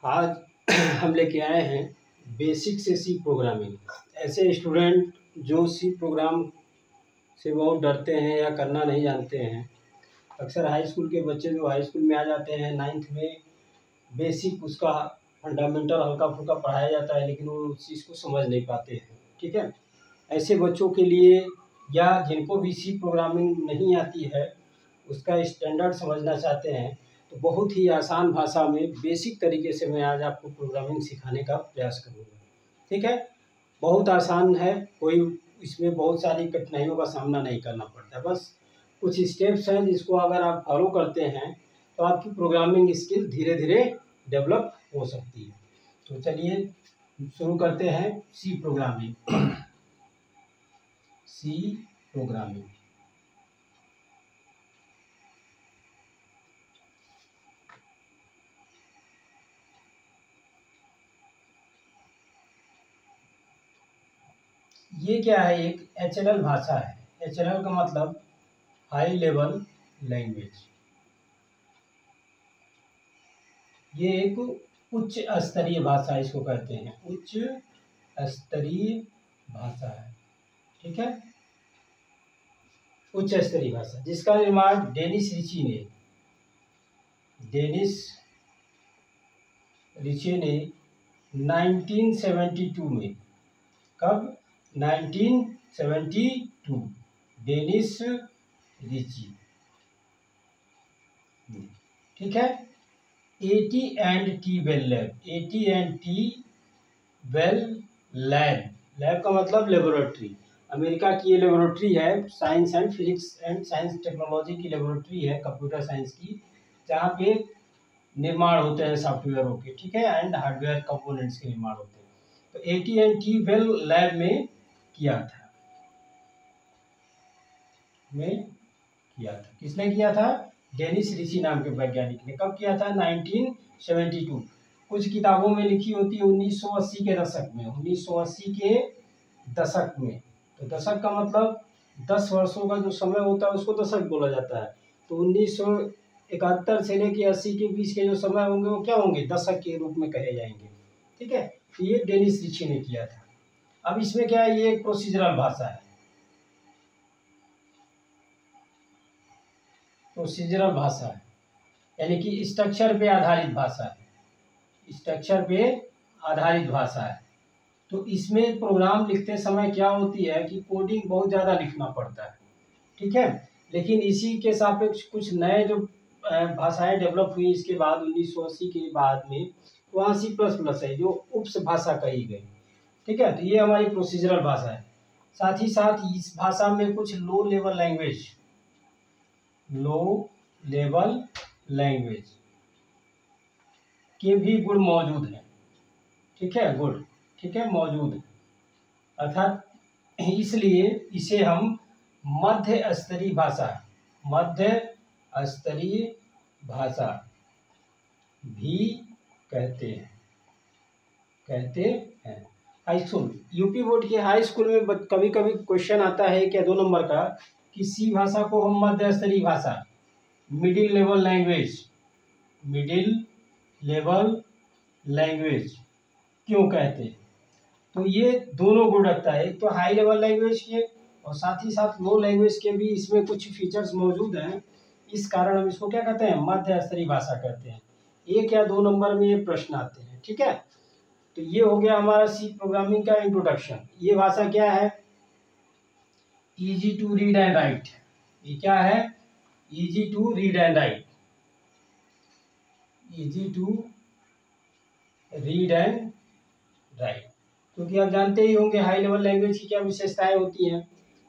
आज हम लेके आए हैं बेसिक से सी प्रोग्रामिंग। ऐसे स्टूडेंट जो सी प्रोग्राम से बहुत डरते हैं या करना नहीं जानते हैं। अक्सर हाई स्कूल के बच्चे जो हाई स्कूल में आ जाते हैं, 9th में बेसिक उसका फंडामेंटल हल्का फुल्का पढ़ाया जाता है, लेकिन वो उस चीज़ को समझ नहीं पाते हैं। ठीक है, ऐसे बच्चों के लिए या जिनको भी सी प्रोग्रामिंग नहीं आती है, उसका स्टैंडर्ड समझना चाहते हैं, तो बहुत ही आसान भाषा में बेसिक तरीके से मैं आज आपको प्रोग्रामिंग सिखाने का प्रयास करूँगा। ठीक है, बहुत आसान है, कोई इसमें बहुत सारी कठिनाइयों का सामना नहीं करना पड़ता। बस कुछ स्टेप्स हैं जिसको अगर आप फॉलो करते हैं तो आपकी प्रोग्रामिंग स्किल धीरे धीरे डेवलप हो सकती है। तो चलिए शुरू करते हैं सी प्रोग्रामिंग। सी प्रोग्रामिंग ये क्या है? एक HLL भाषा है। HLL का मतलब हाई लेवल लैंग्वेज। ये एक उच्च स्तरीय भाषा इसको कहते हैं, उच्च स्तरीय भाषा है। ठीक है, उच्च स्तरीय भाषा जिसका निर्माण डेनिस रिची ने 1972 में। कब? 1972। Dennis Ritchie. ठीक है, AT&T Bell lab. AT&T Bell lab, lab का मतलब लेबोरेटरी। अमेरिका की ये लेबोरेटरी है, science and physics and science technology की लेबोरेटरी है, कंप्यूटर साइंस की, जहाँ पे निर्माण होते हैं सॉफ्टवेयरों के। ठीक है, एंड हार्डवेयर कंपोनेंट्स के निर्माण होते हैं। तो AT&T बेल लैब में किया था। किसने किया था? डेनिस रिची नाम के वैज्ञानिक ने। कब किया था? 1972। कुछ किताबों में लिखी होती है 1980 के दशक में। 1980 के दशक में, तो दशक का मतलब 10 वर्षों का जो समय होता है उसको दशक बोला जाता है। तो 1971 से लेकर 80 के बीच के जो समय होंगे वो क्या होंगे? दशक के रूप में कहे जाएंगे। ठीक है, तो ये डेनिस रिची ने किया था। अब इसमें क्या है? ये एक प्रोसीजरल भाषा है। प्रोसीजरल भाषा है यानी कि स्ट्रक्चर पे आधारित भाषा है। स्ट्रक्चर पे आधारित भाषा है। तो इसमें प्रोग्राम लिखते समय क्या होती है कि कोडिंग बहुत ज़्यादा लिखना पड़ता है। ठीक है, लेकिन इसी के सापेक्ष कुछ नए जो भाषाएं डेवलप हुई इसके बाद 1980 के बाद में, वहाँ C++ है जो उपस भाषा कही गई। ठीक है, तो ये हमारी प्रोसीजरल भाषा है। साथ ही साथ इस भाषा में कुछ लो लेवल लैंग्वेज के भी गुण मौजूद हैं। ठीक है, गुण, ठीक है, मौजूद है। अर्थात इसलिए इसे हम मध्य स्तरीय भाषा भी कहते हैं। हाई स्कूल, यूपी बोर्ड के हाई स्कूल में कभी कभी क्वेश्चन आता है क्या 2 नंबर का कि सी भाषा को हम मध्य स्तरीय भाषा, मिडिल लेवल लैंग्वेज क्यों कहते हैं? तो ये दोनों गुण रखता है, एक तो हाई लेवल लैंग्वेज के और साथ ही साथ लो लैंग्वेज के भी इसमें कुछ फीचर्स मौजूद हैं। इस कारण हम इसको क्या कहते हैं? मध्य स्तरीय भाषा कहते हैं। 1 या 2 नंबर में ये प्रश्न आते हैं। ठीक है, तो ये हो गया हमारा सी प्रोग्रामिंग का इंट्रोडक्शन। ये भाषा क्या है? Easy to read and write. ये क्या है? Easy to read and write. क्योंकि आप जानते ही होंगे हाई लेवल लैंग्वेज की क्या विशेषताएं होती हैं।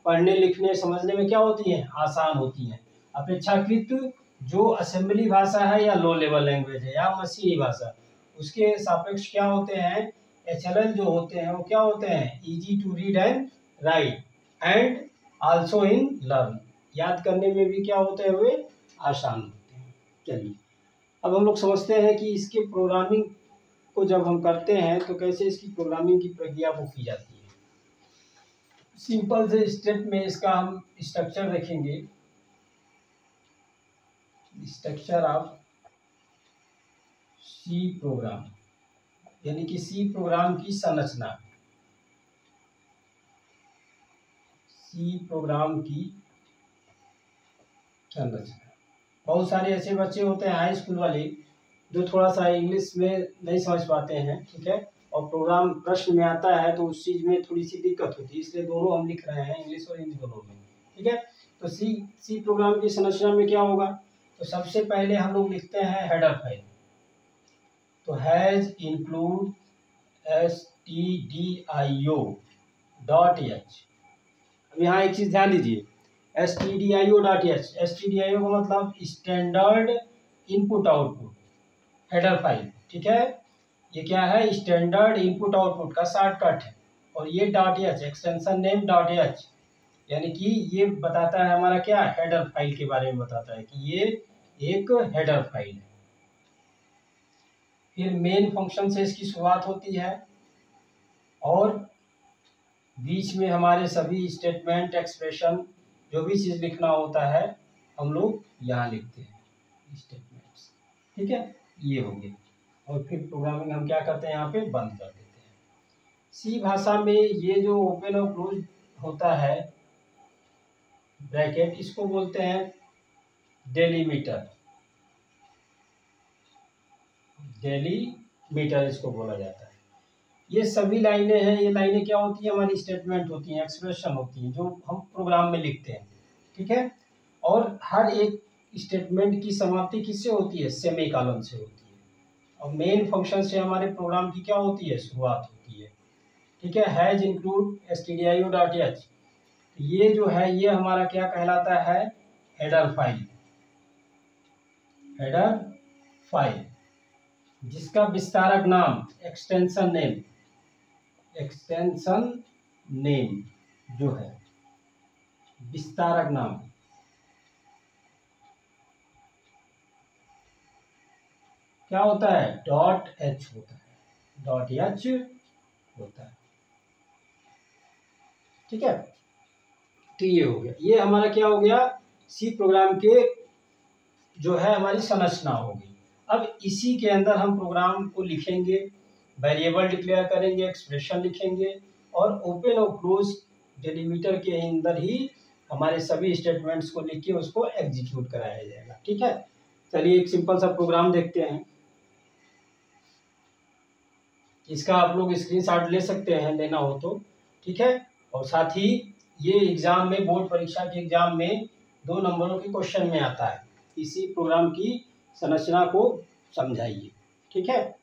पढ़ने लिखने समझने में क्या होती हैं? आसान होती हैं, अपेक्षाकृत जो असेंबली भाषा है या लो लेवल लैंग्वेज है या मशीनी भाषा, उसके सापेक्ष क्या होते हैं? HLL जो होते हैं वो क्या होते हैं? Easy to read and write and also in learn. याद करने में भी क्या होते हैं? वे आसान होते हैं। चलिए अब हम लोग समझते हैं कि इसके प्रोग्रामिंग को जब हम करते हैं तो कैसे इसकी प्रोग्रामिंग की प्रक्रिया को की जाती है। सिंपल से स्टेप में इसका हम स्ट्रक्चर देखेंगे। Structure of C program. यानी कि सी प्रोग्राम की संरचना, सी प्रोग्राम की संरचना। बहुत सारे ऐसे बच्चे होते हैं हाई स्कूल वाले जो थोड़ा सा इंग्लिश में नहीं समझ पाते हैं, ठीक है, और प्रोग्राम प्रश्न में आता है तो उस चीज़ में थोड़ी सी दिक्कत होती है, इसलिए दोनों हम लिख रहे हैं, इंग्लिश और हिंदी दोनों में, ठीक है। तो सी प्रोग्राम की संरचना में क्या होगा, तो सबसे पहले हम लोग लिखते हैं हेडर फाइल। तो हैज इंक्लूड stdio.h। अब यहाँ एक चीज़ ध्यान दीजिए, stdio.h, stdio का मतलब standard input output header file, ठीक है। ये क्या है, स्टैंडर्ड इनपुट आउटपुट का शॉर्टकट है। और ये .h एक्सटेंशन नेम .h, यानी कि ये बताता है हमारा क्या, हेडर फाइल के बारे में बताता है कि ये एक हेडर फाइल है। फिर मेन फंक्शन से इसकी शुरुआत होती है और बीच में हमारे सभी स्टेटमेंट, एक्सप्रेशन, जो भी चीज़ लिखना होता है हम लोग यहाँ लिखते हैं स्टेटमेंट्स, ठीक है, ये हो गए। और फिर प्रोग्रामिंग हम क्या करते हैं, यहाँ पे बंद कर देते हैं। सी भाषा में ये जो ओपन और क्लोज होता है ब्रैकेट, इसको बोलते हैं डेलीमीटर, डेलीमीटर इसको बोला जाता है। ये सभी लाइनें हैं, ये लाइनें क्या होती हैं, हमारी स्टेटमेंट होती हैं, एक्सप्रेशन होती हैं, जो हम प्रोग्राम में लिखते हैं, ठीक है। और हर एक स्टेटमेंट की समाप्ति किससे होती है, सेमीकोलन से होती है। और मेन फंक्शन से हमारे प्रोग्राम की क्या होती है, शुरुआत होती है, ठीक है। हैज इंक्लूड stdio.h, ये जो है ये हमारा क्या कहलाता है, हेडर फाइल, हेडर फाइल, जिसका विस्तारक नाम एक्सटेंशन नेम जो है विस्तारक नाम क्या होता है, .h होता है, .h होता है, ठीक है। तो ये हो गया, ये हमारा क्या हो गया, सी प्रोग्राम के जो है हमारी संरचना हो गई। अब इसी के अंदर हम प्रोग्राम को लिखेंगे, वेरिएबल डिक्लेयर करेंगे, एक्सप्रेशन लिखेंगे और ओपन और क्लोज डेलीमीटर के अंदर ही हमारे सभी स्टेटमेंट्स को लिख के उसको एग्जीक्यूट कराया जाएगा, ठीक है। चलिए एक सिंपल सा प्रोग्राम देखते हैं, इसका आप लोग स्क्रीनशॉट ले सकते हैं लेना हो तो, ठीक है। और साथ ही ये एग्जाम में, बोर्ड परीक्षा के एग्जाम में 2 नंबरों के क्वेश्चन में आता है, इसी प्रोग्राम की संरचना को समझाइए, ठीक है।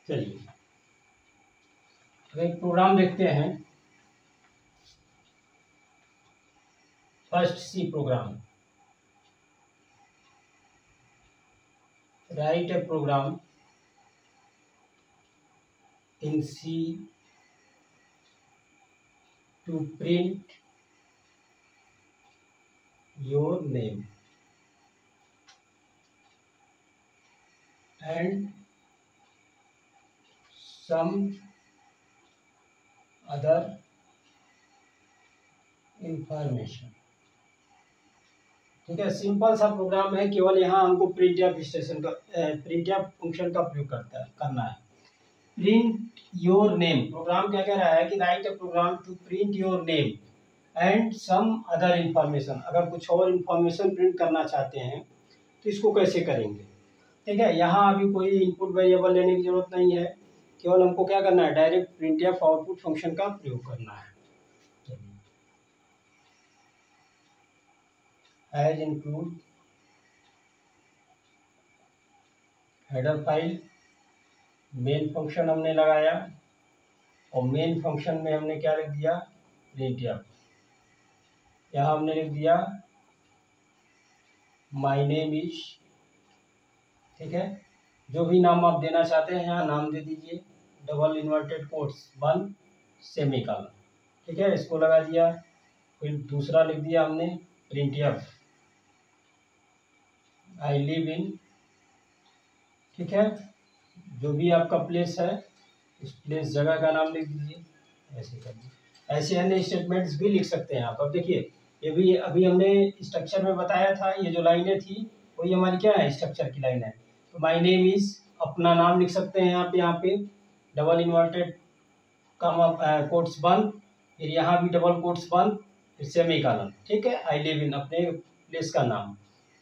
चलिए एक प्रोग्राम देखते हैं, first C program, write a program in C to print your name and some other information, ठीक है। सिंपल सा प्रोग्राम है, केवल यहाँ हमको प्रिंटफ फंक्शन का प्रयोग करना है। प्रिंट योर नेम, प्रोग्राम क्या कह रहा है कि write a program to print your name and some other information. अगर कुछ और इंफॉर्मेशन प्रिंट करना चाहते हैं तो इसको कैसे करेंगे, ठीक है। यहाँ अभी कोई इनपुट वेरिएबल लेने की जरूरत नहीं है, केवल हमको क्या करना है, डायरेक्ट प्रिंटफ आउटपुट फंक्शन का प्रयोग करना है। Has include header file, main function हमने लगाया और मेन फंक्शन में हमने क्या लिख दिया, प्रिंटफ। यहाँ हमने लिख दिया माय नेम इज, ठीक है। जो भी नाम आप देना चाहते हैं यहाँ नाम दे दीजिए, डबल इन्वर्टेड कोट्स 1 सेमीकोलन, ठीक है, इसको लगा दिया। फिर दूसरा लिख दिया हमने प्रिंटफ, आई लिव इन, ठीक है, जो भी आपका प्लेस है उस प्लेस जगह का नाम लिख दीजिए, ऐसे कर दीजिए। ऐसे अन्य स्टेटमेंट्स भी लिख सकते हैं आप। अब देखिए ये भी अभी हमने स्ट्रक्चर में बताया था, ये जो लाइनें थी वही हमारी क्या है, स्ट्रक्चर की लाइन है। तो माय नेम इज, अपना नाम लिख सकते हैं यहाँ पे डबल इन्वर्टेड कामा कोट्स बंद, फिर यहाँ भी डबल कोट्स बंद, फिर सेमीकोलन, ठीक है। आई लिव इन, अपने प्लेस का नाम।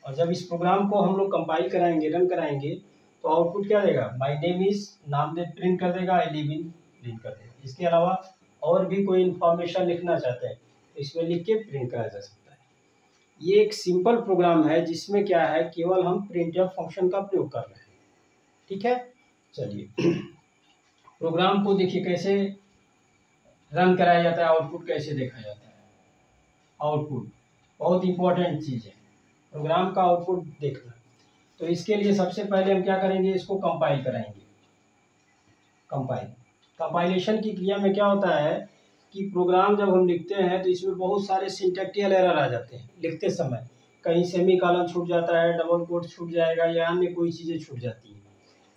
और जब इस प्रोग्राम को हम लोग कंपाइल कराएंगे, रन कराएंगे, तो आउटपुट क्या देगा, माय नेम इज नाम दे प्रिंट कर देगा, आई लिव इन प्रिंट कर देगा। इसके अलावा और भी कोई इन्फॉर्मेशन लिखना चाहते हैं तो इसमें लिख के प्रिंट कराया जा सकता है। ये एक सिंपल प्रोग्राम है जिसमें क्या है, केवल हम प्रिंटफ फंक्शन का प्रयोग कर रहे हैं, ठीक है। चलिए प्रोग्राम को देखिए कैसे रन कराया जाता है, आउटपुट कैसे देखा जाता है। आउटपुट बहुत इंपॉर्टेंट चीज़ है, प्रोग्राम का आउटपुट देखना। तो इसके लिए सबसे पहले हम क्या करेंगे, इसको कंपाइल कराएंगे। कंपाइलेशन की क्रिया में क्या होता है कि प्रोग्राम जब हम लिखते हैं तो इसमें बहुत सारे सिंटैक्टिकल एरर आ जाते हैं लिखते समय। कहीं सेमीकोलन छूट जाता है, डबल कोट छूट जाएगा, या अन्य कोई चीज़ें छूट जाती हैं।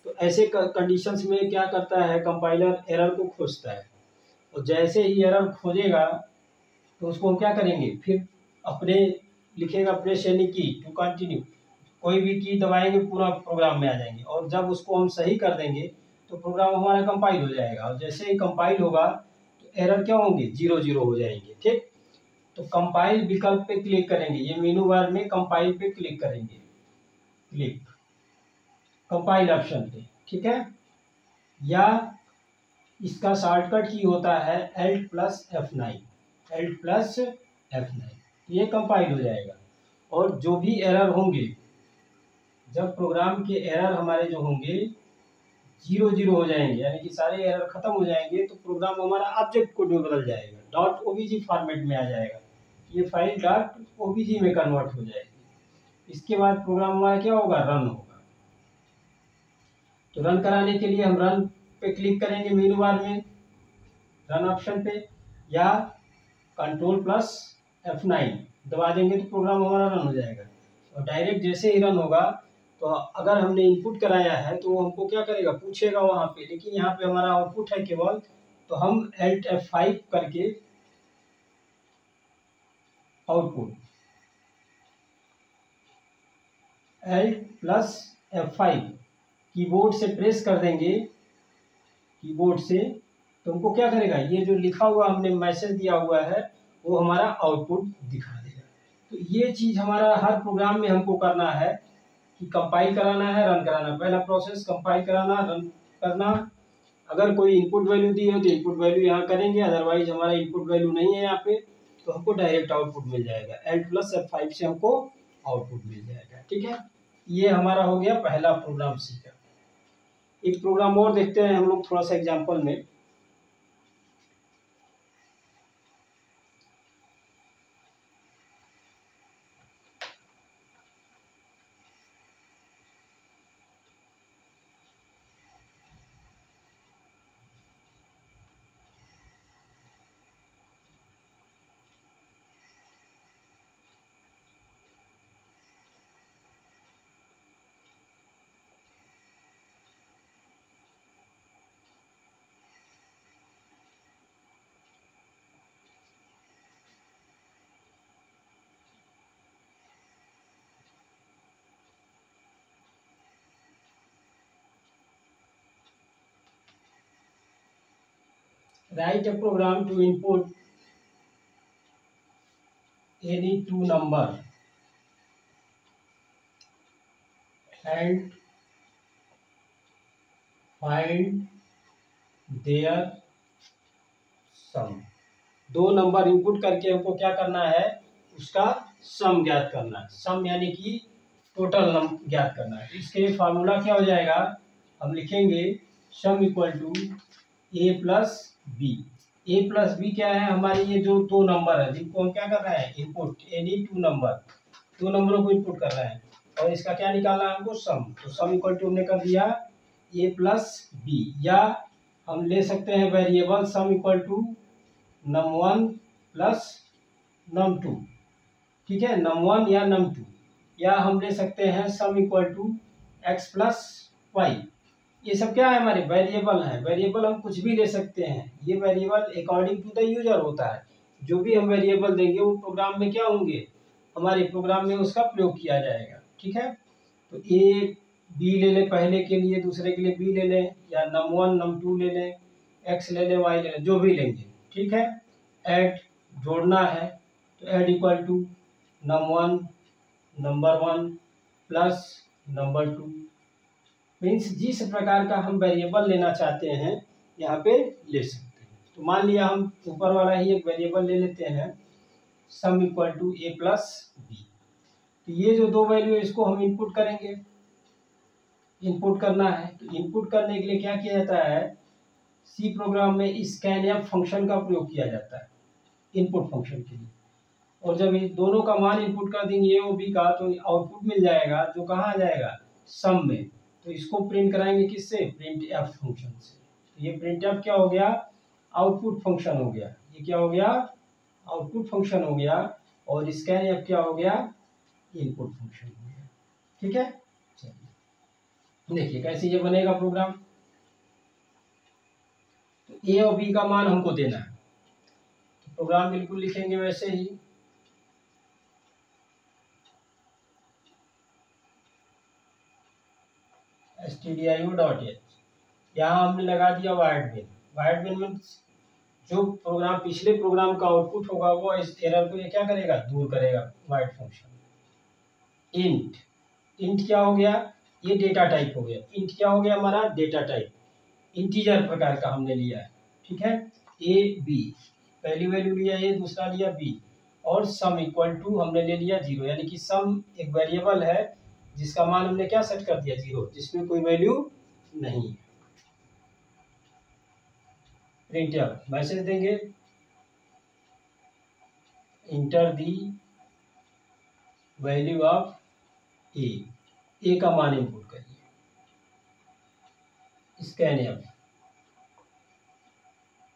तो ऐसे कंडीशंस में क्या करता है, कंपाइलर एरर को खोजता है, और जैसे ही एरर खोजेगा तो उसको हम क्या करेंगे, फिर अपने लिखेगा प्रेस एनी की टू कंटिन्यू, कोई भी की दबाएंगे पूरा प्रोग्राम में आ जाएंगे, और जब उसको हम सही कर देंगे तो प्रोग्राम हमारा कंपाइल हो जाएगा। और जैसे ही कंपाइल होगा तो एरर क्या होंगे, 0 हो जाएंगे, ठीक। तो कंपाइल विकल्प पे क्लिक करेंगे, ये मेनू बार में कंपाइल पे क्लिक करेंगे, क्लिक कंपाइल ऑप्शन पे, ठीक है। या इसका शॉर्टकट की होता है Alt+F9, Alt+F9, ये कंपाइल हो जाएगा। और जो भी एरर होंगे, जब प्रोग्राम के एरर हमारे जो होंगे 0 हो जाएंगे, यानी कि सारे एरर खत्म हो जाएंगे, तो प्रोग्राम हमारा ऑब्जेक्ट कोड में बदल जाएगा, .obj फॉर्मेट में आ जाएगा, ये फाइल .obj में कन्वर्ट हो जाएगी। इसके बाद प्रोग्राम हमारा क्या होगा, रन होगा। तो रन कराने के लिए हम रन पे क्लिक करेंगे मेनू बार में, रन ऑप्शन पे, या Ctrl+F9 दबा देंगे तो प्रोग्राम हमारा रन हो जाएगा। और डायरेक्ट जैसे ही रन होगा तो अगर हमने इनपुट कराया है तो वो हमको क्या करेगा, पूछेगा वहाँ पे, लेकिन यहाँ पे हमारा आउटपुट है केवल, तो हम Alt+F5 करके आउटपुट Alt+F5 कीबोर्ड से प्रेस कर देंगे, कीबोर्ड से, तो हमको क्या करेगा, ये जो लिखा हुआ हमने मैसेज दिया हुआ है वो हमारा आउटपुट दिखा देगा। तो ये चीज़ हमारा हर प्रोग्राम में हमको करना है कि कंपाइल कराना है, रन कराना। पहला प्रोसेस कंपाइल कराना, रन करना। अगर कोई इनपुट वैल्यू दी हो तो इनपुट वैल्यू यहाँ करेंगे, अदरवाइज हमारा इनपुट वैल्यू नहीं है यहाँ पे, तो हमको डायरेक्ट आउटपुट मिल जाएगा। Alt+F5 से हमको आउटपुट मिल जाएगा, ठीक है। ये हमारा हो गया पहला प्रोग्राम सीखा। एक प्रोग्राम और देखते हैं हम लोग थोड़ा सा एग्जाम्पल में। Write a program to input any two number and find their sum। दो नंबर इनपुट करके हमको क्या करना है, उसका सम ज्ञात करना है। सम यानी कि टोटल ज्ञात करना है। इसके लिए फार्मूला क्या हो जाएगा, हम लिखेंगे सम इक्वल टू A+B। A+B क्या है, हमारे ये जो दो नंबर है जिनको हम क्या कर रहे हैं, इनपुट एनी टू नंबर, दो नंबरों को इनपुट कर रहे हैं, और इसका क्या निकालना है हमको, सम। तो सम इक्वल टू हमने कर दिया A+B, या हम ले सकते हैं variable sum equal to num1 plus num2, ठीक है, num1 या num2, या हम ले सकते हैं सम इक्वल टू x+y। ये सब क्या है, हमारे वेरिएबल हैं। वेरिएबल हम कुछ भी ले सकते हैं, ये variable according to the user होता है। जो भी हम वेरिएबल देंगे वो प्रोग्राम में क्या होंगे, हमारे प्रोग्राम में उसका प्रयोग किया जाएगा। ठीक है, तो ए बी ले लें पहले के लिए, दूसरे के लिए बी ले लें, या num1 num2 ले लें, एक्स ले लें, वाई ले लें, जो भी लेंगे। ठीक है, ऐड जोड़ना है तो add equal to num1 number 1 plus number 2। Means जिस प्रकार का हम वेरिएबल लेना चाहते हैं यहाँ पे ले सकते हैं। तो मान लिया हम ऊपर वाला ही एक वेरिएबल ले लेते हैं, sum equal to A plus B. तो ये जो दो वैल्यू है इसको हम इनपुट करेंगे, इनपुट करना है। तो इनपुट करने के लिए क्या किया जाता है, सी प्रोग्राम में स्कैनएफ फंक्शन का प्रयोग किया जाता है इनपुट फंक्शन के लिए। और जब ये दोनों का मान इनपुट कर देंगे ए और बी का, तो आउटपुट मिल जाएगा जो कहाँ आ जाएगा, सम में। तो इसको प्रिंट कराएंगे किससे, प्रिंट एफ फंक्शन से। तो ये प्रिंट एफ क्या हो गया, आउटपुट फंक्शन हो गया। ये क्या हो गया, आउटपुट फंक्शन हो गया। और स्कैन एफ क्या हो गया, इनपुट फंक्शन हो गया। ठीक है, चलिए देखिए कैसे ये बनेगा प्रोग्राम। तो ए और बी का मान हमको देना है, तो प्रोग्राम बिल्कुल लिखेंगे वैसे ही। stdio.h, यहाँ हमने लगा दिया वाइड बिन। वाइड बिन मीन्स जो प्रोग्राम पिछले प्रोग्राम का आउटपुट होगा वो इस एरर को ये क्या करेगा, दूर करेगा, वाइड फंक्शन। इंट, इंट क्या हो गया, ये डेटा टाइप हो गया। इंट क्या हो गया हमारा, डेटा टाइप, इंटीजर प्रकार का हमने लिया है। ठीक है, ए बी, पहली वैल्यू लिया ए, दूसरा लिया बी, और सम इक्वल टू हमने ले लिया 0, यानी कि सम एक वेरिएबल है जिसका मान हमने क्या सेट कर दिया, 0, जिसमें कोई वैल्यू नहीं है। प्रिंट एफ मैसेज देंगे, इंटर दी वैल्यू ऑफ ए, ए का मान इनपुट करिए। स्कैन एफ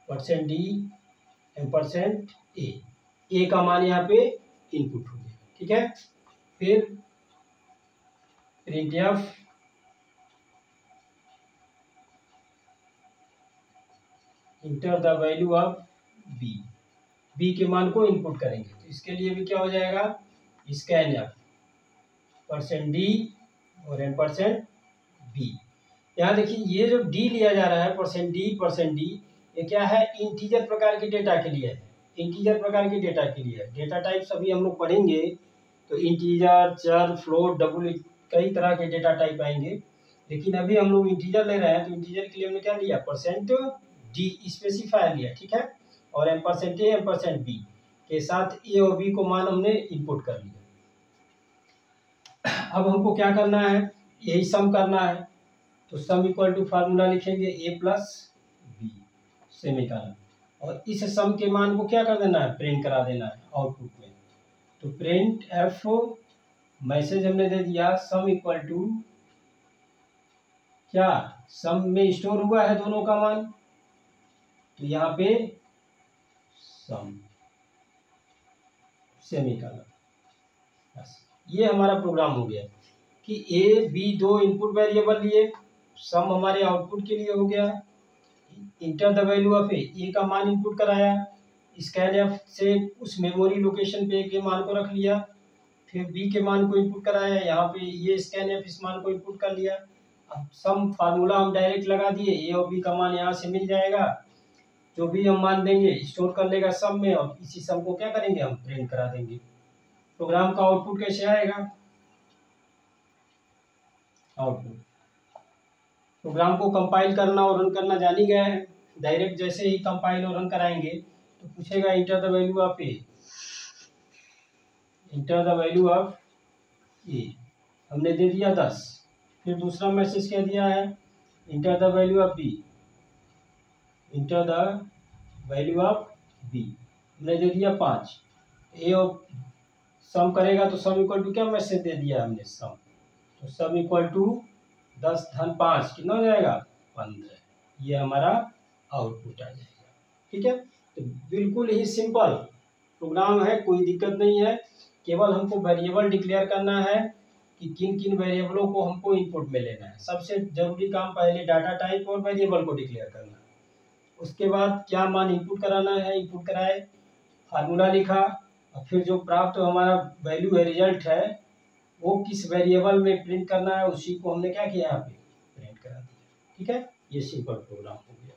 %d %a, ए का मान यहाँ पे इनपुट हो गया। ठीक है, फिर printf enter the value of B, B के मान को इनपुट करेंगे। तो इसके लिए भी क्या हो जाएगा, स्कैन एफ %d और %b। यहाँ देखिए ये जो d लिया जा रहा है %d, ये क्या है, इंटीजर प्रकार के डेटा के लिए है। इंटीजर प्रकार के डेटा के लिए है। डेटा टाइप सभी हम लोग पढ़ेंगे, तो इंटीजर, चर, फ्लोट, डबल, कई तरह के डेटा टाइप आएंगे। लेकिन अभी हम लोग इंटीजर ले रहे हैं, तो इंटीजर के लिए हमने क्या लिया, %d स्पेसिफायर लिया। ठीक है, और %a %b के साथ ए और बी को मान हमने इनपुट कर लिया। अब हमको क्या करना है, यही सम करना है। तो सम इक्वल टू फार्मूला लिखेंगे ए प्लस बी सेमीकोलन, और इस सम के मान को क्या कर देना है, प्रिंट करा देना है आउटपुट में। तो प्रिंट एफ मैसेज हमने दे दिया, सम इक्वल टू क्या, सम में स्टोर हुआ है दोनों का मान, तो यहाँ पे सम सेमीकोलन। बस ये हमारा प्रोग्राम हो गया कि ए बी दो इनपुट वेरिएबल लिए, सम हमारे आउटपुट के लिए हो गया। इंटर द वैल्यू ऑफ ए का मान इनपुट कराया, स्कैन एफ से उस मेमोरी लोकेशन पे ए के मान को रख लिया, फिर बी के मान को इनपुट कराया, यहाँ पे ये स्कैन एफ इस मान को इनपुट कर लिया। अब सम फार्मूला हम डायरेक्ट लगा दिए, ए और बी का मान यहाँ से मिल जाएगा, जो भी हम मान देंगे स्टोर कर लेगा सम में, और इसी सम को क्या करेंगे, हम प्रिंट करा देंगे। प्रोग्राम का आउटपुट कैसे आएगा, आउटपुट प्रोग्राम को कंपाइल करना और रन करना जान ही गए हैं। डायरेक्ट जैसे ही कंपाइल और रन कराएंगे तो पूछेगा enter the value of A, enter the value of A हमने दे दिया 10। फिर दूसरा मैसेज क्या दिया है, enter the value of B, enter the value of B हमने दे दिया 5। ए और सम करेगा तो सम इक्वल टू क्या मैसेज दे दिया हमने, सम। तो सम इक्वल टू 10 धन 5 कितना हो जाएगा, 15। ये हमारा आउटपुट आ जाएगा। ठीक है, तो बिल्कुल ही सिंपल प्रोग्राम है, कोई दिक्कत नहीं है। केवल हमको वेरिएबल डिक्लेयर करना है कि किन किन वेरिएबलों को हमको इनपुट में लेना है। सबसे जरूरी काम पहले डाटा टाइप और वेरिएबल को डिक्लेयर करना है। उसके बाद क्या मान इनपुट कराना है, इनपुट कराए, फार्मूला लिखा और फिर जो प्राप्त हमारा वैल्यू है, रिजल्ट है, वो किस वेरिएबल में प्रिंट करना है उसी को हमने क्या किया यहाँ पे प्रिंट करा दिया। ठीक है, ये सिंपल प्रोग्राम हो गया।